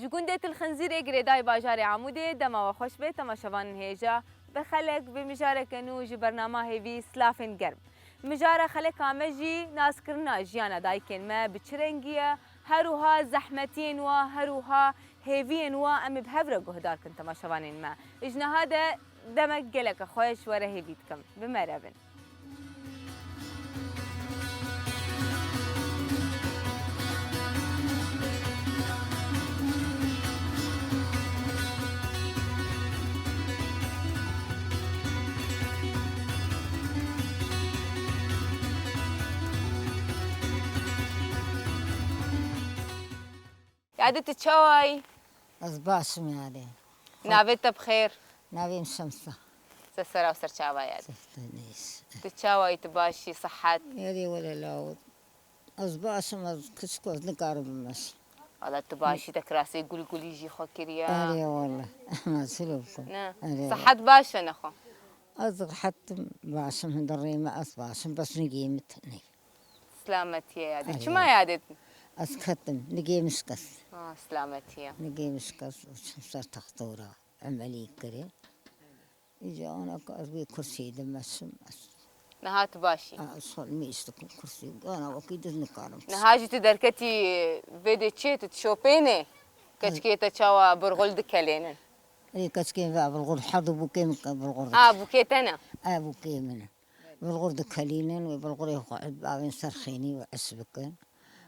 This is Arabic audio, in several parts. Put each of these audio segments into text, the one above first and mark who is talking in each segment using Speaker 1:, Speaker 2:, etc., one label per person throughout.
Speaker 1: جگوندت الخنزیر اگریدای باجار عموده دما و خوش به تماشاوان هیجا بخلق بمجاره کنو جی برنامه هیوی سلافین گرم مجاره خلق آمجی ناس کرنا جیانا دایکن ما بچرنگیه هروها زحمتین و هروها هیوین و ام بهفر گهدار کن تماشاوانین ما اجنهاد دمک گلک خوش وره هیوید کم بمرابن عادت تشاوي
Speaker 2: أصباش مالي
Speaker 1: نابت بخير
Speaker 2: ناويين شمسة
Speaker 1: سسرا وسر تشاوي عاد
Speaker 2: سفتنيش
Speaker 1: تشاوي تباشي صحات
Speaker 2: يدي ولا لا أصباش ما كشكوز نقارب ماشي
Speaker 1: والله تباشي تكراسي يقول يجي خو كريا
Speaker 2: أري والله ما سلوكم
Speaker 1: صحات باشا نخو
Speaker 2: أصغر حتى باش من دريمة أصباش بس نقيمتني
Speaker 1: سلامتي يا عادت شو ما يا عادت
Speaker 2: أسكتم نقيم مشكس
Speaker 1: سلامتي
Speaker 2: نقيم مشكس وشمسة تخطورة عملي كري يجي أنا كأربي كرسي دمشم
Speaker 1: نهات باشي
Speaker 2: أصل ميشتكم كرسي أنا وكيد نقارب
Speaker 1: نهاجي تدركتي فيدي تشيت تشوبيني كشكي تشاوا برغلد كلينن
Speaker 2: إيه كشكين بقى بالغرد حظ بوكيم بالغرد
Speaker 1: بوكيت أنا
Speaker 2: بوكيم بالغرد كلينن وبالغرد قاعد بقى سرخيني وعسبكن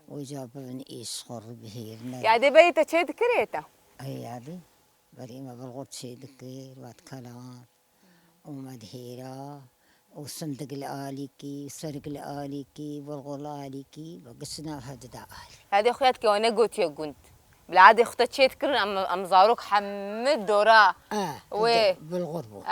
Speaker 2: وجاب من إيش خر بهيرنا
Speaker 1: يا دي بيت تشيت كريتا
Speaker 2: هي هذه بريمة بالغرد شيء دكير واتكلام ومدهيرة وصندق الآليكي وسرق الآليكي بالغرد الآليكي وقصنا هذا دا آلي
Speaker 1: هذه أخواتك وأنا قلت يا قنت بالعادة أختي تشيت كرن أم زاروك حمد دورا
Speaker 2: بالغربة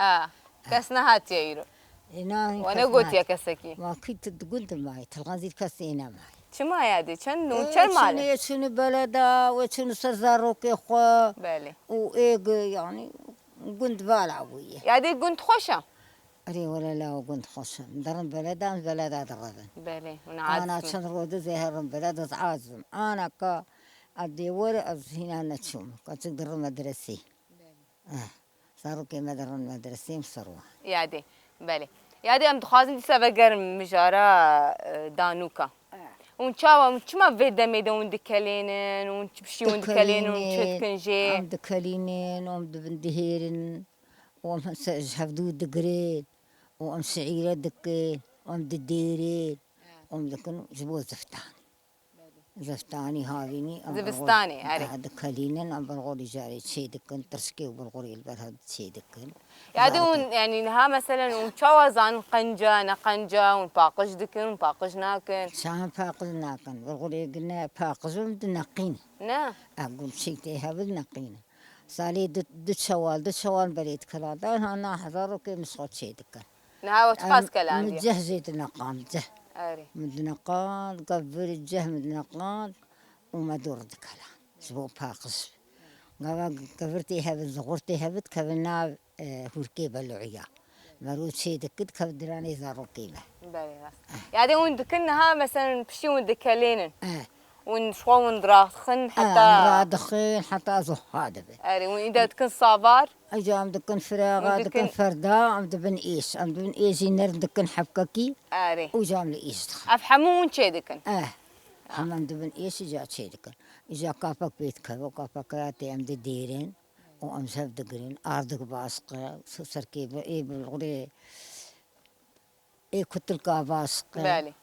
Speaker 1: كسنا هات يا وأنا قلت يا كسكي
Speaker 2: ما كنت تقول معي تلغازي كاسينا معي
Speaker 1: شو ما يادي شنو شن مالك
Speaker 2: شنو بلدا وشنو سزاروك يا اخوا
Speaker 1: بالي
Speaker 2: وايق يعني قلت بالعوية
Speaker 1: يادي قلت خوشة
Speaker 2: أري ولا لا قلت خوشة درن بلدا بلدا دربن
Speaker 1: بالي
Speaker 2: أنا شن رود زهر بلدا عازم أنا كا أديور هنا نتشوم كتقدر مدرسي صاروا كي مدرسي مصروه
Speaker 1: يادي بالي يادي أم تخازن تسابقر مجارة دانوكا ونشاوا ما فيدا ميدا وندكلينن ونشبشي وندكلينن ونشتكنجي
Speaker 2: وندكلينن وندهيرن ومسحفدو دقرين ومسعيرة دكين ومدديرين ومدكن جبو زفتاني هاويني
Speaker 1: زفتاني عارف
Speaker 2: دكلينن أم بالغوري جاري شي دكن ترسكي وبالغوري البلد شي دكن
Speaker 1: يعني نها مثلا ونشاوا زان قنجة نقنجة ونباقش دكن ونباقش ناكن
Speaker 2: شان باقش ناكن بالغوري قلنا باقش ومدنقين
Speaker 1: نعم
Speaker 2: أقول شي تيها بدنقين صالي دت شوال بريد كلا ده أنا حضروا كي مسخوت شي دكن
Speaker 1: نها وتقاس كلام دي
Speaker 2: متجهزة نقام جه
Speaker 1: أري
Speaker 2: مدنقان قبل الجه مدنقان وما دور دكلا شبو باقش كفرتي هبت زغرتي هبت كبنا هركيبة العيا مرود شي دكت كبدراني زارو قيمة
Speaker 1: بالي يعني وندكنها مثلا بشي وندكلينن ونشوا وندراخن حتى
Speaker 2: دخين حتى زهادة
Speaker 1: أري وإذا تكن صابار
Speaker 2: أجا عم دكن فراغة دكن فردا عم دبن إيش ينر دكن حبككي
Speaker 1: أري
Speaker 2: وجام لإيش
Speaker 1: أفحمون شي دكن
Speaker 2: حمام دبن إيش جا شي دكن إجا كافك بيت كذا وكافك ياتي عم ديرين وأم سف دقرين أرضك باسقة سركيبة إيه بالغري إيه كتلكا باسقة
Speaker 1: بالي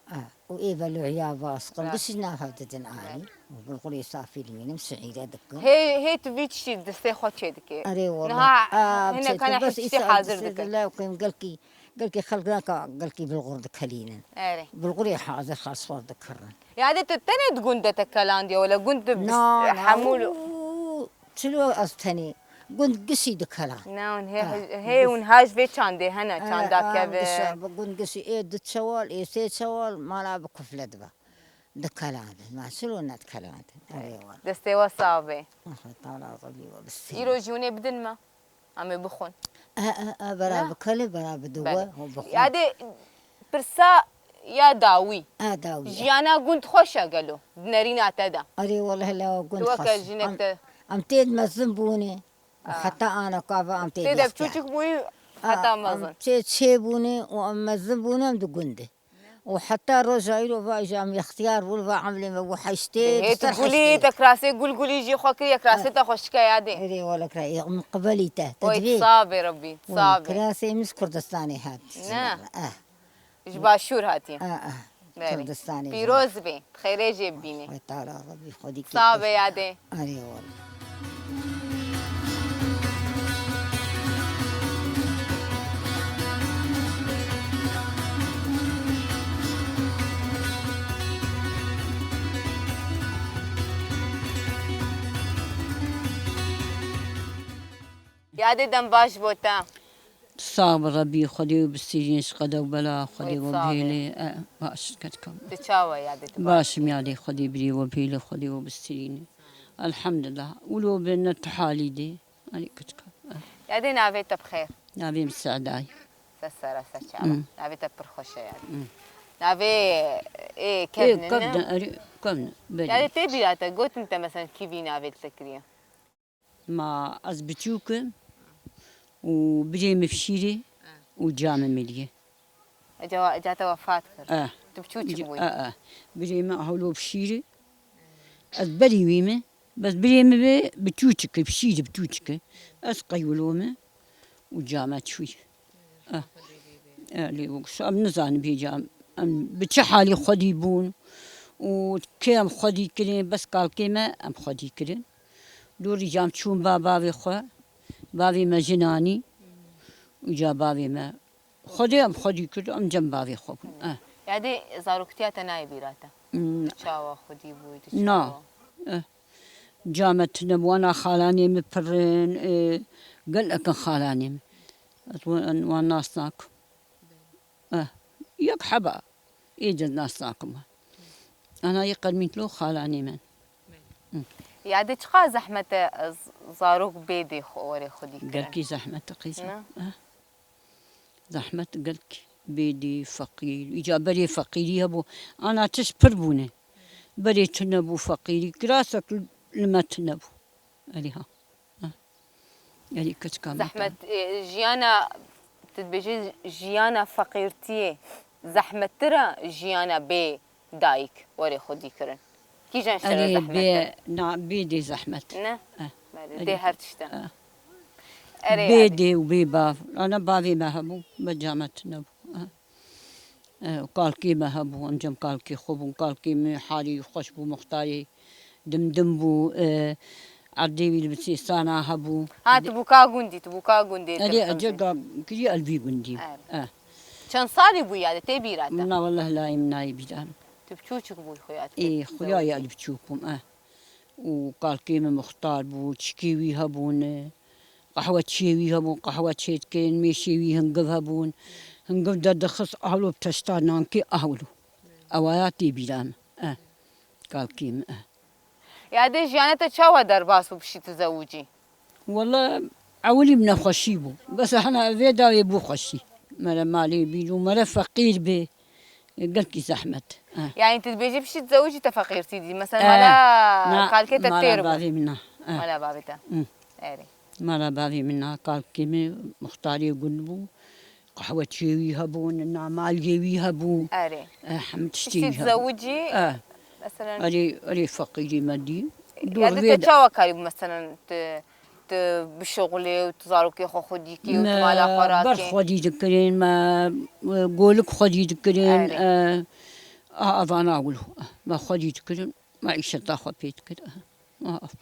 Speaker 2: وإيه بالعيا باسقة بس نافع تدنعاني وبالغري صافي لمين مسعيدة دكن
Speaker 1: هي تبيتشي دستي خوت شي دكي
Speaker 2: أري والله
Speaker 1: هنا كان يحسي حاضر دكن
Speaker 2: لا وقيم قالكي خلقناك قالكي بالغرد كلينا
Speaker 1: أري
Speaker 2: بالغري حاضر خاص ورد كرن
Speaker 1: يعني تتني تقول ده تكلاندي ولا قلت حمول
Speaker 2: شنو أستني قلت قشي دكلا
Speaker 1: نعم هي ونهاج في عندي هنا كان داك
Speaker 2: قلت قشي إيه دت شوال إيه سيد شوال ما لا بكفل دبا دكلا ما شلون نتكلم أيوة
Speaker 1: دستي وصابي
Speaker 2: طالع طبيعي بس
Speaker 1: يروجوني بدل ما عم يبخون
Speaker 2: برا بكل برا بدوا
Speaker 1: يعني برسا يا داوي
Speaker 2: داوي
Speaker 1: جيانا قلت خوشة قالوا نارينا تدا
Speaker 2: أري والله لا قلت خوش أم تيد مزن بوني وحتى أنا كافة أم تيد
Speaker 1: تيدا
Speaker 2: يختار.
Speaker 1: بچوچك بوي حتى مزن
Speaker 2: أم تيد شي بوني وأم مزن بوني أم دو قندي وحتى رجعي له بقى جام اختيار والبا عملي ما وحشتي
Speaker 1: هي
Speaker 2: بستر
Speaker 1: تقولي
Speaker 2: حشتي
Speaker 1: تكراسي قولي جي خوكري كراسي تا خوشكا يادي
Speaker 2: إيدي ولا كراي من قبلي ته
Speaker 1: وي
Speaker 2: تدبي
Speaker 1: تصابي ربي تصابي
Speaker 2: كراسي مش كردستاني هاد
Speaker 1: نا ايش باشور هاتي باري
Speaker 2: كردستاني
Speaker 1: بيروز بي خيري جيب بيني
Speaker 2: وتعالى ربي خدي
Speaker 1: صعبة يادي
Speaker 2: أري والله
Speaker 1: يادي دم باش بوتا
Speaker 3: صعب ربي خدي وبالسجين شقدا وبلا خدي
Speaker 1: ويتصابي.
Speaker 3: وبهيلي باش كتكم
Speaker 1: تشاوى يادي تباش
Speaker 3: باش ميادي خدي بري وبهيلي خدي وبالسجين الحمد لله ولو بين التحالي دي أنا كتكم
Speaker 1: يادي نافيتا بخير
Speaker 3: نبي مساعداي
Speaker 1: سسرا سچالا نافيتا برخوشة يادي نافي ايه
Speaker 3: إيه
Speaker 1: كبننا
Speaker 3: كبنا أري كبنا
Speaker 1: يادي
Speaker 3: بدي
Speaker 1: تبي لاتا قلت انت مثلا كيفي نافي تكريه
Speaker 3: ما أزبتوك وبري مفشيري وجامع مليه
Speaker 1: جاتا وفاة كر تبچوچك بوي
Speaker 3: بري ما هولو بشيري أزبري ويمه بس بري مبي بتوچك بشيري بتوچك أسقيولومه وجامع شوي اللي وقش أم نزان بيجام أم بتشحالي خدي بون وكيم خدي كرين بس قال كيما أم خدي كرين دوري جام تشون بابي خوا بابي ما جناني وجا بابي ما خدي أم خدي كرين أم جنب بابي خوا
Speaker 1: يادي زاروكتياتا ناي بيراتا تشاوى خدي بوي
Speaker 3: نا جامت نبوانا خالاني مبرين قال لك خالاني والناس ناكم يك حبا يجي الناس ناكم أنا يقدمت له خالاني من
Speaker 1: يادي تشقا زحمة زاروك بيدي وري خدي كرين
Speaker 3: قالكي زحمة قيسة زحمة قالك بيدي فقير إجا بري فقيري هبو أنا تشبر بوني بري تنبو فقيري كراسك لما تنبو أليها ألي كتكامل
Speaker 1: زحمة جيانا تتبجي جيانا فقيرتيه زحمة ترى جيانا بي دايك وري خدي كرن كي جان شرا
Speaker 3: ألي
Speaker 1: زحمة
Speaker 3: نعم بيدي زحمة
Speaker 1: نه
Speaker 3: ألي
Speaker 1: دي هرتشتا
Speaker 3: بيدي وبيباف أنا بافي ما هبو بجامة نبو قال كي ما هبو أنجم قال كي خبو قال كي من حالي خشبو مختاري دمدمبو عدي بالبسيسانا هبو
Speaker 1: ها تبوكا قندي
Speaker 3: ألي أجا كري قلبي قندي
Speaker 1: كان صاري بو يادي تبي راتا
Speaker 3: منا والله لا يمناي بيدان
Speaker 1: تبچوچك بو خويات
Speaker 3: إيه خوياي اللي بتشوفهم وقال كيما مختار بو تشكيوي هبون قهوة تشيوي هبون قهوة تشيتكين ميشيوي هنقف هبون هنقف دخص أهلو بتشتار نانكي أهلو أواياتي بيدان قال كيما
Speaker 1: يادي جيانا تشاوى درباسو بشي تزوجي
Speaker 3: والله عولي من خشيبو بس احنا فيدا يبو خشي مالا مالي بيجو مالا فقير بي قلت زحمة
Speaker 1: يعني تتبيجي بشي تزوجي تفقيرتي دي مثلا مالا قال كي
Speaker 3: مالا
Speaker 1: تكتير
Speaker 3: بابي منها
Speaker 1: مالا بابتا اري
Speaker 3: مالا بابي منها قال كيمي مختاري قلبو قهوة تشيوي هبون النعمال جيوي هبو
Speaker 1: اري
Speaker 3: حمد
Speaker 1: بشي
Speaker 3: تشتيوي
Speaker 1: تزوجي مثلا
Speaker 3: أري فقيري مادي
Speaker 1: يعني تتشاوى كاريب مثلا بشغلي وتزاروكي خو خديكي وتمالا
Speaker 3: بر
Speaker 1: خوراكي
Speaker 3: خدي ذكرين ما قولك خدي ذكرين أفانا أقوله ما خدي ذكرين ما عيشة تاخذ بيت كده ما أف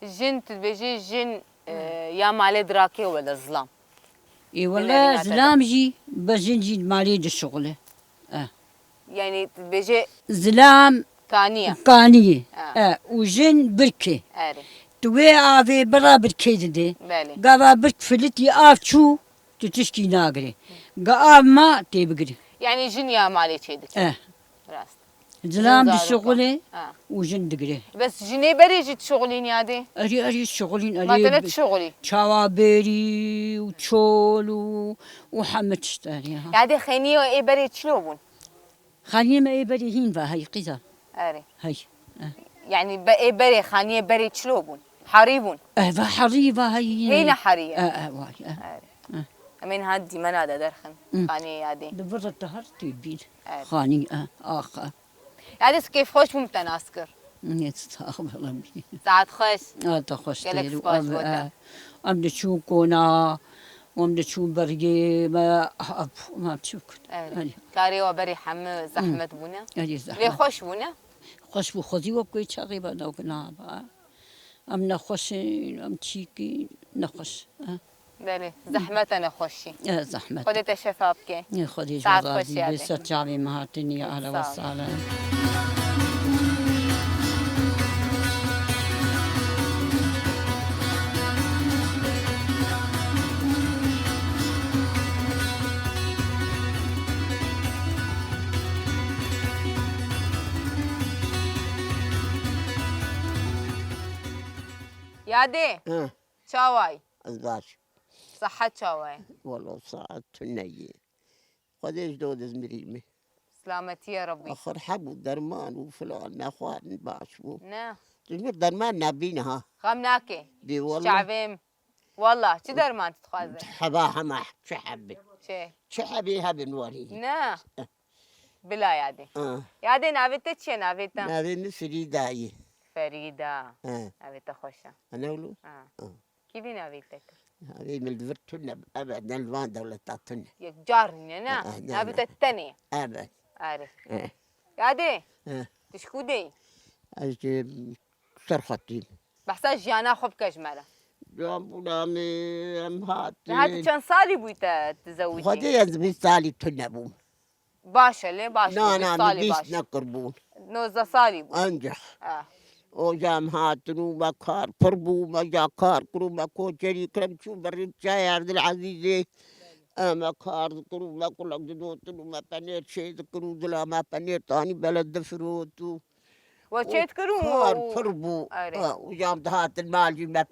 Speaker 1: جن تتبيجي جن يا مالي دراكي ولا ظلام
Speaker 3: إيه والله زلام جي بس جي مالي الشغلة
Speaker 1: يعني تتبيجي
Speaker 3: زلام
Speaker 1: كانية
Speaker 3: كانية وجن بركة
Speaker 1: اري
Speaker 3: توي آفي برا بركة دي
Speaker 1: بالي
Speaker 3: قابا برك فلتي آف شو تتشكي ناقري قاب ما تبقري
Speaker 1: يعني جن يا مالي تشيدك راست
Speaker 3: زلام
Speaker 1: زارو
Speaker 3: بالشغلة وجن دقري
Speaker 1: بس جني بري جيت شغلين يادي
Speaker 3: أري الشغلين
Speaker 1: ما تنت
Speaker 3: أري
Speaker 1: شغلي
Speaker 3: شوابيري وشول وحمد تشتري
Speaker 1: يادي خيني واي بري تشلوبون
Speaker 3: خلينا ما يبري هين هاي قزا
Speaker 1: اري
Speaker 3: هاي
Speaker 1: يعني باي بري خانيه بري تشلوبون حريبون
Speaker 3: حريبة هي
Speaker 1: هنا حرية
Speaker 3: واي
Speaker 1: من هادي منادى درخن خاني هادي
Speaker 3: دبرت التهرتي بين خاني آخر
Speaker 1: هادي كيف خوش ممتناسكر
Speaker 3: يستغفر ربي
Speaker 1: ساعات خوش
Speaker 3: تخش
Speaker 1: قالك
Speaker 3: تيرو
Speaker 1: سباش ودا
Speaker 3: أم دشو كونا وأم دشو برجي ما بشوك
Speaker 1: كاري وبري حم زحمة بونا
Speaker 3: أدي
Speaker 1: ليه
Speaker 3: زحمة
Speaker 1: خوش بونا
Speaker 3: خوش بخذي وكوي شغيبة دوكنا أم نخش أم تشيكي نخش
Speaker 1: بله زحمة أنا خوشي
Speaker 3: زحمة
Speaker 1: خدت الشفاب كي
Speaker 3: خذي
Speaker 1: ساعات
Speaker 3: جوازي
Speaker 1: خوشي هادي
Speaker 3: بس تجابي مهاتني أهلا وسهلا
Speaker 1: يادي شاواي
Speaker 4: أزباش
Speaker 1: صحة شاواي
Speaker 4: والله صعد النية قديش دود زمريمي
Speaker 1: سلامتي يا ربي
Speaker 4: آخر حبو درمان وفلان أخوان باشبو
Speaker 1: نا
Speaker 4: تجمر درمان نابينها
Speaker 1: غمناكي
Speaker 4: بي والله
Speaker 1: شعبيم والله شو درمان تتخاذ
Speaker 4: حباها ما شحبي
Speaker 1: شي
Speaker 4: شحبيها بنوري
Speaker 1: نا بلا يادي يادي نابتة شي نابتة
Speaker 4: نابين فريداي
Speaker 1: فريدة
Speaker 4: آه.
Speaker 1: نابتة خوشة
Speaker 4: أنا ولو
Speaker 1: كيف نابتك
Speaker 4: هذه من الفرتنا أبدا الوان دولة تاتنا
Speaker 1: يجارني نا
Speaker 4: نعم.
Speaker 1: نابتة التانية
Speaker 4: أبدا
Speaker 1: عارف يادي
Speaker 4: آه.
Speaker 1: تشكودي
Speaker 4: أجي صرختي
Speaker 1: بحسها جيانا خب كجملة
Speaker 4: جابونا من هاتي
Speaker 1: هاتي كان صالي بويتا تزوجي
Speaker 4: خدي يزبي سالي تنبوم
Speaker 1: باشا ليه باشا
Speaker 4: لا أنا
Speaker 1: صالي
Speaker 4: مبيش
Speaker 1: باشا
Speaker 4: نقربون
Speaker 1: نوزة صالي بو
Speaker 4: أنجح
Speaker 1: آه.
Speaker 4: وجام هاتنو مكار فربو ما جاكار كرو ما كوشري كرم شو بريد شاي عبد العزيز مكار كرو ما كل قدوتنو ما بنيت شيء كرو دلا ما بنيت تاني بلد دفروتو
Speaker 1: وشيت كرو
Speaker 4: كار فربو وجام هات المال ما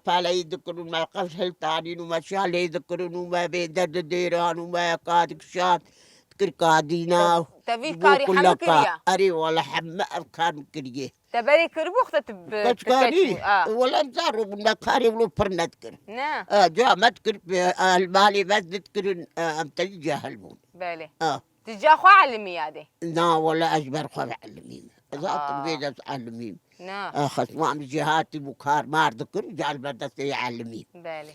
Speaker 4: بالا يذكرون ما قفل تاني وما شال يذكرون وما بيدد ديران وما كادك شات كركادينا
Speaker 1: تبي كاري حما كريا
Speaker 4: أري ولا حما أفكار مكرية
Speaker 1: تبري كربو اختت
Speaker 4: كشكاري ولا نزارو من كاري ولو برنتكر
Speaker 1: نا
Speaker 4: جا ما تكر المالي بس تذكرون أمتلي جاهلون
Speaker 1: بالي
Speaker 4: آه
Speaker 1: تجا خو علمي يادي
Speaker 4: نا ولا أجبر خو علمين ذاك بيد علمين
Speaker 1: نا
Speaker 4: خصم جهاتي بكار ما أذكر جال بدت يعلمين
Speaker 1: بالي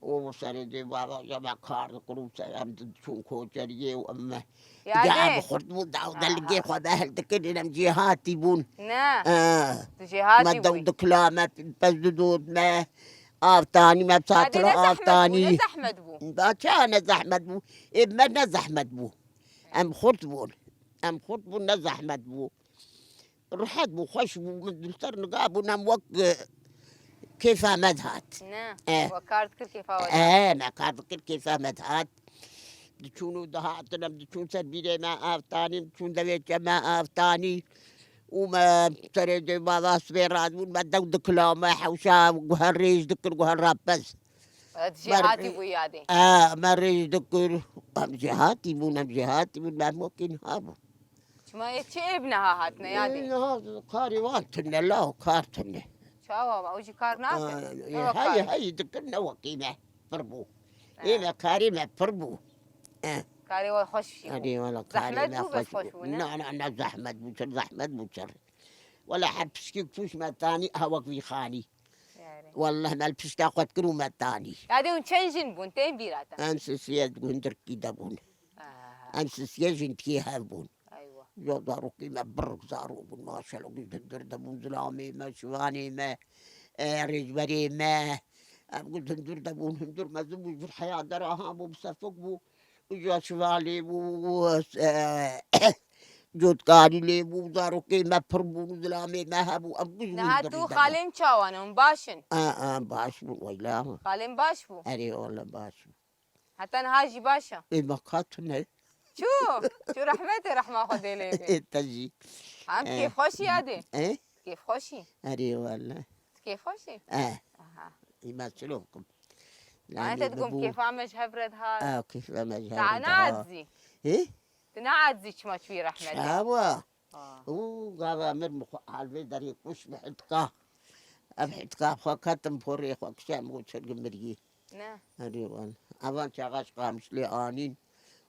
Speaker 4: وصار دي بابا جمع كار كروب سام شون كوجريه وأما
Speaker 1: يا
Speaker 4: جاب
Speaker 1: دي
Speaker 4: خرط وداود اللي خو بهل تكن نم جهاتي بون
Speaker 1: نا
Speaker 4: ما
Speaker 1: جهاتي
Speaker 4: دو
Speaker 1: بوي
Speaker 4: دكلامة بس دود ما آفتاني ما
Speaker 1: هادي
Speaker 4: بساتر
Speaker 1: نزحمت بو
Speaker 4: آفتاني
Speaker 1: نزحمت بو
Speaker 4: باشا زحمت بو إما نزحمت بو أم خطبون نزحمت بو رحت بو خش بو من دلتر نقابو نم وق كيف مدهات
Speaker 1: نا وكارت كل كيف
Speaker 4: ما كان فكر كيف مدهات دشونو دهات لم دشون سبيلي ما آفتاني دشون دويت ما آفتاني وما تريد بابا سبيرات وما دو دكلا ما حوشا وهالريج دكر وهالرابس
Speaker 1: جهاتي بو يادي
Speaker 4: ما ريج دكر أم جهاتي بون ما ممكن هابو
Speaker 1: ما يتشي ابنها هاتنا يادي
Speaker 4: هذا قاري وانتنا لا كارتنا
Speaker 1: شاوا ما وجي كارناك
Speaker 4: هاي دكرنا وقيمة فربو إيه كاري ما فربو
Speaker 1: كاري وخش فيه
Speaker 4: أدي ولا
Speaker 1: زحمت
Speaker 4: كاري
Speaker 1: بو
Speaker 4: ما
Speaker 1: بس
Speaker 4: خش
Speaker 1: خوش
Speaker 4: لا زحمت بوشر ولا حبسكي فوش ما تاني هواك في خاني والله ما البس تاخد كرو ما تاني
Speaker 1: هادي ونشنجن بون تين بيراتا
Speaker 4: أنس سياد بوندر كده بون أنس سياجن فيها بون
Speaker 1: ايوه
Speaker 4: يا دارو كيما برك زارو بون ما شاء الله قلت ندر بون زلامي ما شواني ما رجبري ما قلت ندر بون هندر ما زبوش في الحياة دراها بو بسفق بو وجا شوالي بو جود كاري لي بو دارو كيما بربون زلامي ما هبو أبوش
Speaker 1: نهاتو خالين شاوانهم باشن
Speaker 4: باش بو ويلاه
Speaker 1: خالين باش بو
Speaker 4: أري والله باش
Speaker 1: حتى نهاجي باشا
Speaker 4: إيه ما قاتلنا
Speaker 1: شو رحمتي رحمة خدي لي
Speaker 4: تجي
Speaker 1: عم كيف خوشي هادي
Speaker 4: إيه
Speaker 1: كيف خوشي
Speaker 4: أري والله
Speaker 1: كيف خوشي
Speaker 4: اها يمثلوكم
Speaker 1: انت تقوم كيف عم جهبرد هاي
Speaker 4: كيف ما جهبرد
Speaker 1: تنعزي
Speaker 4: ايه
Speaker 1: تنعزي شما شوي رحمتي
Speaker 4: شاوا وقابا مرمخ عالبي داري كوش بحدكا أبحدكا خاكتم فوري خاك شام وشرق مرقي
Speaker 1: نه
Speaker 4: أريوان أبان شاغاش قامش لي آنين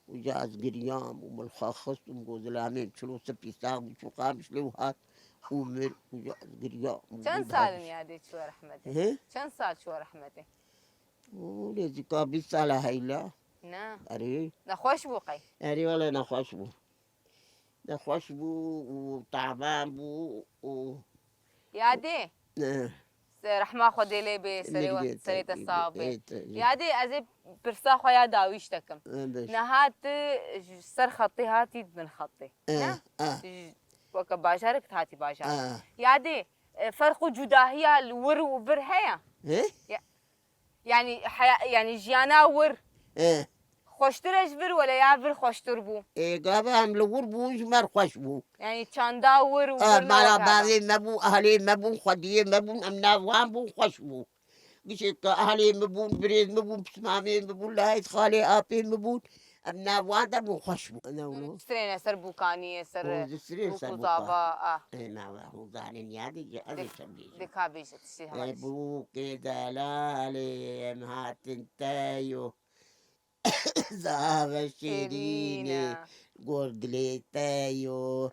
Speaker 4: وجاز قريام وملخص ومقوزلامين شلو سبي ساق وشو قامش لي وهات ومر وجاز قريام
Speaker 1: چند سال میادی شو رحمته
Speaker 4: ها
Speaker 1: چند سال شو رحمته
Speaker 4: وليزي كابي سالة هيلا
Speaker 1: نه
Speaker 4: أري
Speaker 1: نخوش بوقي
Speaker 4: أري ولا نخوش بو نخوش بو وتعبان بو
Speaker 1: یادی
Speaker 4: نه
Speaker 1: رحمه خودی لی به سری و
Speaker 4: مرقيت
Speaker 1: سری تصابه
Speaker 4: ايت
Speaker 1: یادی از برسا خویا داویش تکم
Speaker 4: باش
Speaker 1: نهات سر خطي هاتي من خطي نه وك باشارك هاتي باشارك یادی فرق جداهية الور وبر هيا
Speaker 4: ايه
Speaker 1: يعني يعني جيانا ور
Speaker 4: ايه
Speaker 1: خوشترش بر ولا يا بر خوشتر بو
Speaker 4: ايه قابا هم لور بو جمر خوش بو
Speaker 1: يعني چاندا ور وبر
Speaker 4: مالا بابي مبو اهلي مبو خديه مبو امنا وان بو خوش بو قشت اهلي مبو بريد مبو بسمامي مبو لايت خالي ابي مبو امنا وان دبو خوش بو انا ولو
Speaker 1: سرينا سر بوكاني سر
Speaker 4: سرين سر
Speaker 1: بوكوزابا
Speaker 4: ايه ما هو زانين يادي ادي شبيش
Speaker 1: دكا بيجت شي هذا
Speaker 4: بو كده لالي مهات انتايو زاغ شيريني قرد ليتايو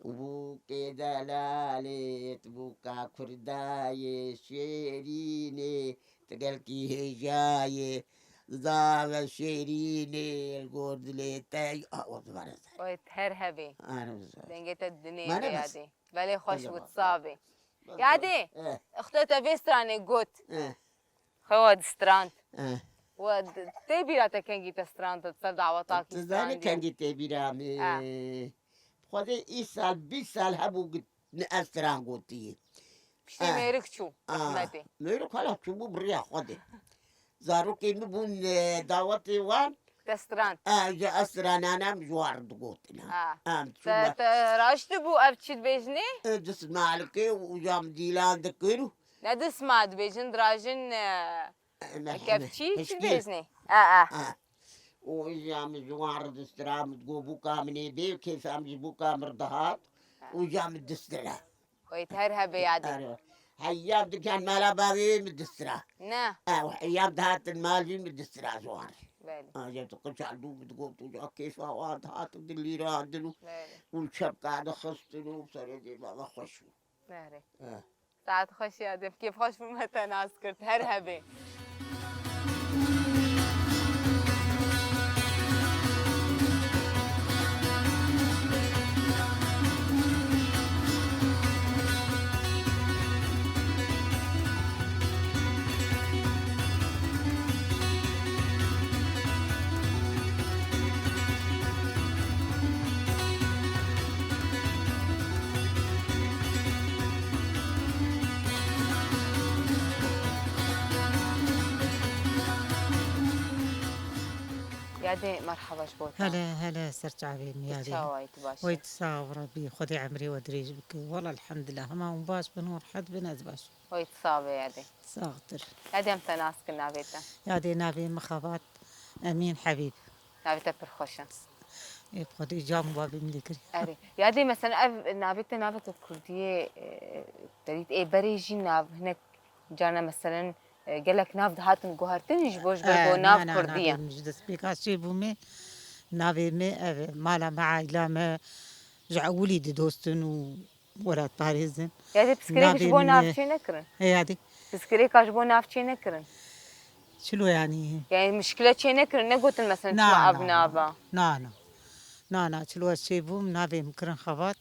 Speaker 4: بو كده لالي تبوكا كرداي شيريني تقلكي هجاي زاغ شيريني القرد ليتايو والله
Speaker 1: وتهرهبي
Speaker 4: انا
Speaker 1: دنجت الدنيا
Speaker 4: ما أنا بس.
Speaker 1: يادي بالي خوش
Speaker 4: طيب.
Speaker 1: وتصابي يادي
Speaker 4: اه
Speaker 1: اختي فيستراني قوت
Speaker 4: اه
Speaker 1: خواد ستراند
Speaker 4: اه
Speaker 1: وتبي لا تكنجي تستراند تصل دعوتك
Speaker 4: تزاني كان جيت برامي خذي إيسال بيسال هبو نأسران قوتي
Speaker 1: بشتي ميرك شو رحمتي
Speaker 4: ميرو كلا شو بريا خذي زارو كي نبون دعوتي وان
Speaker 1: تستراند
Speaker 4: جا أسران أنا مجوار دقوتنا شو
Speaker 1: راشت بو ابتشد بيجني
Speaker 4: جس مالكي وجام ديلان دكيرو
Speaker 1: ندس ماد بيجن دراجن كبتشي شو بيجني
Speaker 4: وجام جوار دسترام تقو بوكا مني بي كيف أمجي بوكا مردهات وجام الدسترا
Speaker 1: ويتهرهب يادي
Speaker 4: حيام كان مالا باغي مدسترا
Speaker 1: نه
Speaker 4: وحيام دهات المالي مدسترا زوار
Speaker 1: بالي
Speaker 4: جبت قلت علو بتقول تجا كيف واد هات اللي رادلو
Speaker 1: بالي
Speaker 4: والشب قاعد خستلو بسردي بابا خشو
Speaker 1: بالي ساعات خوش يادي كيف خوش متى ناس كرت هرهبي يادي مرحبا شبوتا
Speaker 5: هلا سرت عبيم يا
Speaker 1: شاواي تباشي
Speaker 5: ويتصاور بي خذي عمري وادريج بك والله الحمد لله ما هم باش بنور حد بناز باش
Speaker 1: ويتصابي يادي
Speaker 5: صاغتر
Speaker 1: يادي امتى ناس كنا بيتا
Speaker 5: يا دي نابي مخابات امين حبيب
Speaker 1: نابيتا برخوشة
Speaker 5: خذي جام بابي ملكري
Speaker 1: أري يادي مثلا نابيتا الكردية تريد ايه بريجي ناب هناك جانا مثلا قالك ناف هاتن جوهرتن يجبوش برضو ناف كردية
Speaker 5: مجدس بيك عشي بومي نابي مي مالا مع لا ما جعولي دي دوستن ولا باريزن
Speaker 1: يادي بسكريك جبو ناف شي نكرن
Speaker 5: هي هذه
Speaker 1: بسكريك جبو ناف شي نكرن
Speaker 5: شنو يعني
Speaker 1: مشكلة شي نكرن نقول مثلا شو أبنابا
Speaker 5: نا شلو شي بوم نابي مكرن خبات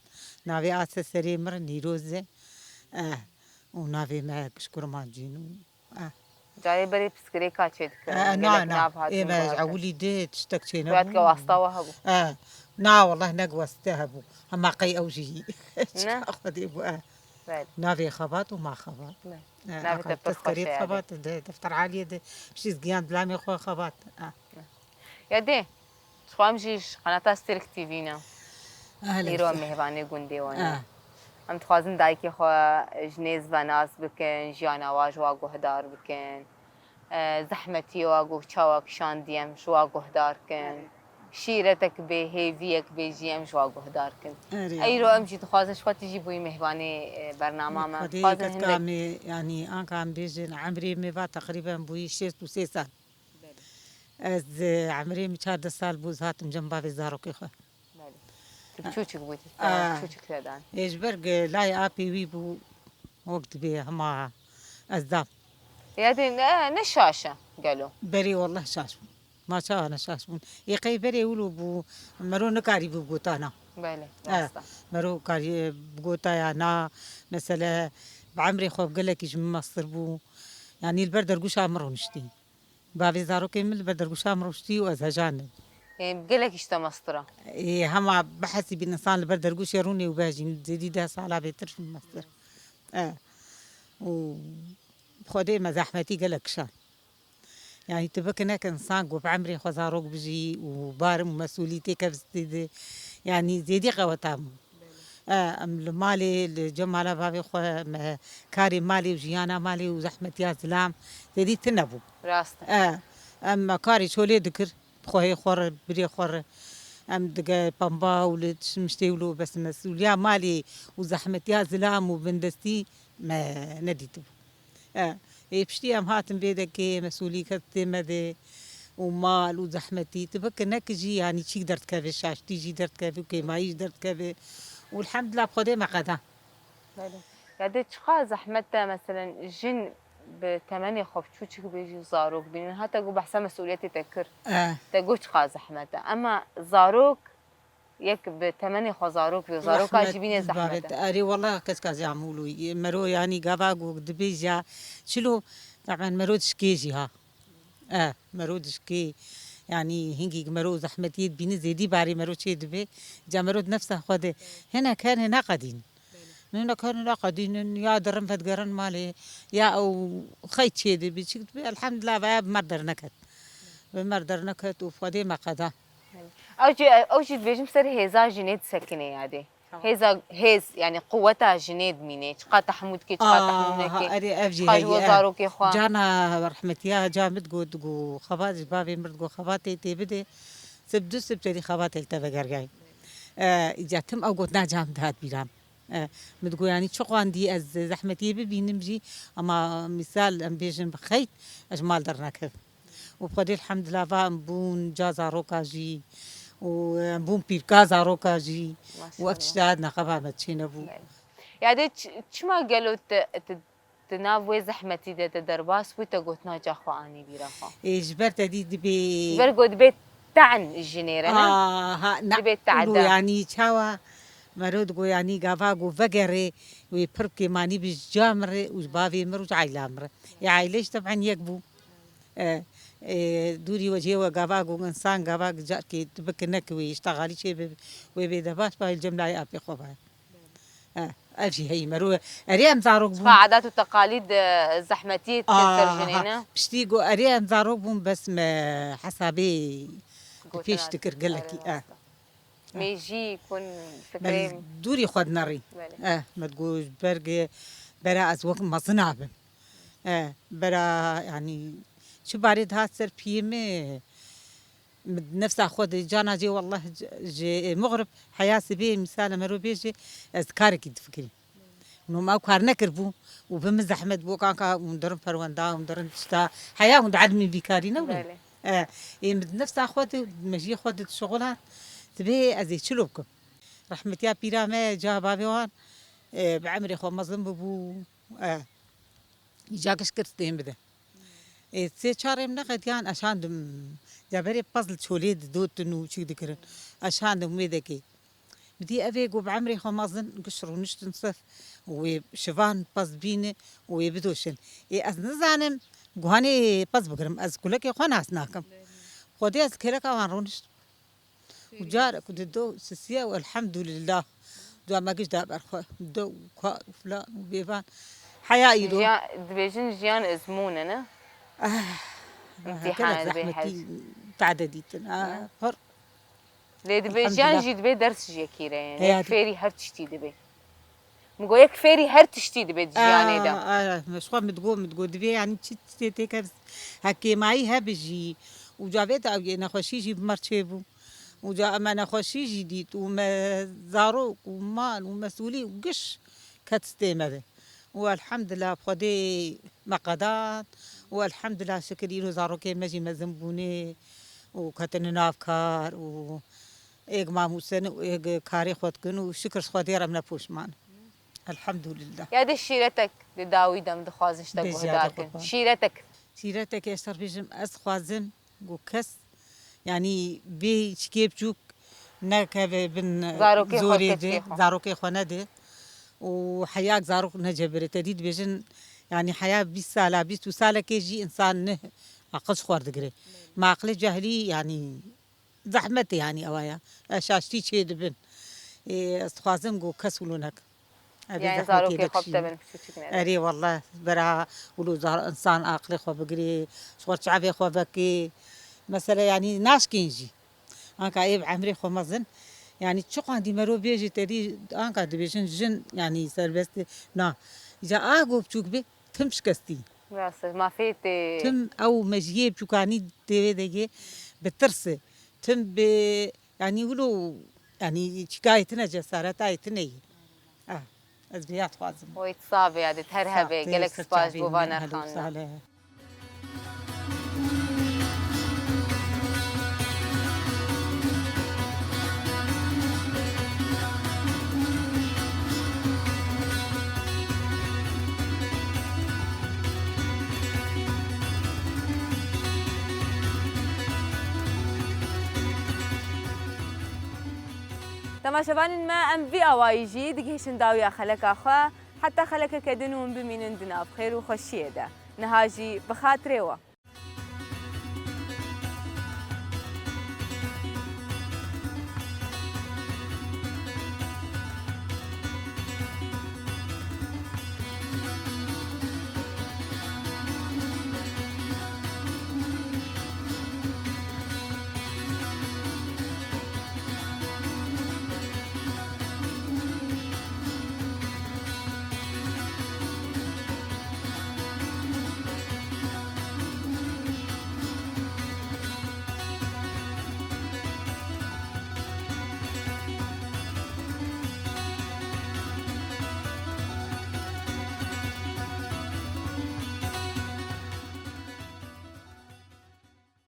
Speaker 5: نابي آسا سري مر نيروزة ونابي ما كشكر ما جينو
Speaker 1: جاري بري بسكريكا شي تكرن
Speaker 5: نا إيه ما عولي دي تشتكي
Speaker 1: شوية كواسطة وهبو
Speaker 5: نا والله نقوستهبو هما قي أوجي
Speaker 1: نا
Speaker 5: أخذ إبو
Speaker 1: بعد
Speaker 5: نافي خبات وما خبات
Speaker 1: نافي
Speaker 5: تذكريت خبات دفتر عالية دي بشي زقيان دلامي خو خبات
Speaker 1: يدي شو أمشيش قناة ستيرك تيفينا
Speaker 5: أهلا
Speaker 1: إيرو مهباني قندي وانا هم تخوازن دايكي خوا جنيز وناس بكن جيانا واجواقو هدار بكن زحمتي واقو تشاواك شان ديم شو واقو هدار كن شيرتك بهيفيك بيجي أم جوا جهدار كنت
Speaker 5: أري
Speaker 1: أي رو أمشي تخازن شو تجي بوي مهواني برنامج ما
Speaker 5: خدي
Speaker 1: تخازن
Speaker 5: قد
Speaker 1: هندك
Speaker 5: كامي يعني أنا كان بيجن عمري ميبا تقريبا بوي 6 سال از عمري 4 سال بوز هاتم جنبا في زاروكي خو
Speaker 1: تبشوشك بوي
Speaker 5: آه.
Speaker 1: تبشوشك لدان
Speaker 5: ايش برق لاي ابي ويبو وقت بيه هما ازداب
Speaker 1: يعني نشاشة قالوا
Speaker 5: بري والله شاش ما شاء انا شاش يقي بري ولو بو مرو نكاري بوغوتانا
Speaker 1: بله
Speaker 5: آه
Speaker 1: راستا
Speaker 5: مرو كاري بوغوتا يا نا مثلا بعمري خوف قال لك يجي من مصر بو يعني البرد رقوش امرو نشتي بابي زاروكي من البرد رقوش امرو نشتي وازهجان
Speaker 1: يعني بقلك اشتا مسطرة
Speaker 5: إيه هما بحسي بالإنسان البرد رقوش يروني وباجي زيدي ده صالة بيتر في مصر آه وخدي ما زحمتي قالك شان يعني تبقى هناك إنسان قو بعمري خزاروك بجي وبارم ومسؤوليتي كبستي يعني زيدي قوتام أم المالي الجمالة بابي خو كاري مالي وجيانا مالي وزحمة يا زلام زيدي تنبو
Speaker 1: راستا
Speaker 5: أما كاري شولي ذكر خوي خور بري خور أم دقا بامبا ولد مشتي ولو بس مسؤولية مالي وزحمة يا زلام وبندستي ما نديتو إيه بشتي أم هاتم بيدك مسؤولية كتمدي ومال وزحمتي تبقى نكجي يعني شي قدرت كافي شاش تيجي درت كافي وكي ما يجي درت كافي والحمد لله بخدي ما قدا
Speaker 1: يعني تشخا زحمتها مثلا جن بثمانية خوف تشوشك بيجي زاروك بين هاتا قو بحسن مسؤوليتي تكر تقول تشخا زحمتها أما زاروك يك بثمانية خو زاروك زاروك عجبيني زحمتها
Speaker 5: أري والله كاز يعملوا مرو يعني قباقو دبيجا شلو طبعا مرو تشكيجي ها مرو تشكي يعني هنجي مرو زحمتي بين زيدي باري مرو شي دبي جا مرو نفسه خده هنا كان هنا قدين هنا كان هنا قدين يا درم فتقرن مالي يا أو خيط شي دبي الحمد لله بقى بمردر نكت وفدي ما قدا
Speaker 1: أوجي بيجم سر هيزا جنيد سكنة يعني هيز يعني قوتها جنيد ميني تشقا تحمود كي تشقا تحمود كي
Speaker 5: أري أفجي
Speaker 1: تشقا وزارو كي خوا
Speaker 5: جانا رحمتي يا جامد قو خبات بابي مرد قو خباتي تبدي سبدو سبتدي خباتي التفقر جاي جاتم أو قلت ناجام هاد بيرام متقول يعني شو عندي از زحمتي ببينمجي أما مثال أم بيجن بخيت أجمال درناك وبقدر الحمد لله بون جازا روكاجي وبون بيركازا روكاجي وقت اجتهادنا قبل ما تشينبو
Speaker 1: يعني ما قالوا تنافوي زحمتي ده درباس ويتا قلت ناجا خواني بيراخا
Speaker 5: جبرت دي دبي
Speaker 1: برقو دبيت تعن الجنيرة
Speaker 5: ها
Speaker 1: دبيت
Speaker 5: نعم
Speaker 1: تعدا
Speaker 5: يعني تشاوا مرود قو يعني قافاقو فقري ويبركي ماني بالجامر وبابي مروج عيلامر يا عيليش طبعا يقبو دوري وجهي وقافاقو انسان قافاق جاكي تبكنك ويشتغلي شيء وبيدباس باي الجملة يا ابي خوبا أجي هي مرو أريم زاروك بون
Speaker 1: عادات وتقاليد زحمتي تكسر جنينة
Speaker 5: بشتيقو أريم زاروك بون بس ما حسابي فيش تكر قالك
Speaker 1: ميجي يكون
Speaker 5: بل
Speaker 1: فكرين
Speaker 5: دوري خد ناري ما تقول برق برا أزوق ما صنعب برا يعني شو بارد هاتسر بيمي نفس خود جانا جي والله جي مغرب حياسي بيه مثال مرو بيجي أذكارك تفكري إنه ما كار نكربو وبمزح أحمد بو كان ومدرن فروندا ومدرن تشتا حياة وندعد من بيكاري نولي إيه نفس خود مجي خود شغلها تبي أزي شلوبكم رحمة يا بيرا ما جا بابي وان بعمري خو مظلم ببو جاكش كرتين بده سي شهر من قد عشان دم جابري بازل شوليد دوت إنه شيء ذكر عشان دم ميدكي بدي أبيق وبعمري خو مظن قشر ونشت نصف وشفان باز بينه ويبدوشن أز نزانم جواني باز بقرم أز كلك يخون عسناكم خدي أز كلك وان رونشت وجار كنت دو سسيا والحمد لله دو ما قش دابر خو دو كا فلان وبيبان حياة يدو
Speaker 1: دبيجن جيان ازموننا امتحان
Speaker 5: زحمتي تعدديتنا فر
Speaker 1: لي دبيجان جي دبي درس جي كيرا يعني فيري هر تشتي دبي مقول يك فيري هر تشتي دبي جياني دا
Speaker 5: مش خو متقول دبي يعني تشتي كيف هكي معي هبجي وجابت او نخوشي جي بمرتشيبو وجا أمانة خوشي جديد وما زاروك ومال ومسؤولي وقش كتستيمده والحمد لله بخدي مقدات والحمد لله شكري له زاروكي مجي مزنبوني وكتن أفكار و إيج ماموسن وإيج كاري خود كن وشكر خدي رمنا بوشمان الحمد لله
Speaker 1: يا دي شيرتك داوي دم دخوازش تقول شيرتك
Speaker 5: يشتر بيجم أسخوازم وكس يعني به شكيب شوك نكب بن زوري دي زاروكي خونه دي وحياك زاروك نجبر تديد بيجن يعني حياة 20 سالة 20 سالة كيجي إنسان نه عقل خوار دقري ما عقل جهلي يعني زحمتي يعني أوايا شاشتي شيء دبن استخوازم جو كسولونك
Speaker 1: يعني زاروكي خبطة بن
Speaker 5: أري والله برا ولو زار إنسان عقلي خو بقري صور شعبي خو بكي مثلا يعني ناس كينجي أنا كايب عمري خو مزن يعني تشوق عندي مرو بيجي تري أنا كاد بيجن جن يعني سربست نا إذا أجو بشوك بي تمش كستي
Speaker 1: بس ما في
Speaker 5: تم أو مجيب شوكاني تبي دقي بترسه تم ب يعني ولو يعني شكايتنا جسارة تني أزبيات خوازم
Speaker 1: ويتصابي يعني تهرهبي قالك سباج بوفانا خاننا تماشبان ما ام في اوايجي دقيشن داويا خلك اخا حتى خلك كدنون بمين دنا بخير وخشيده نهاجي بخاطري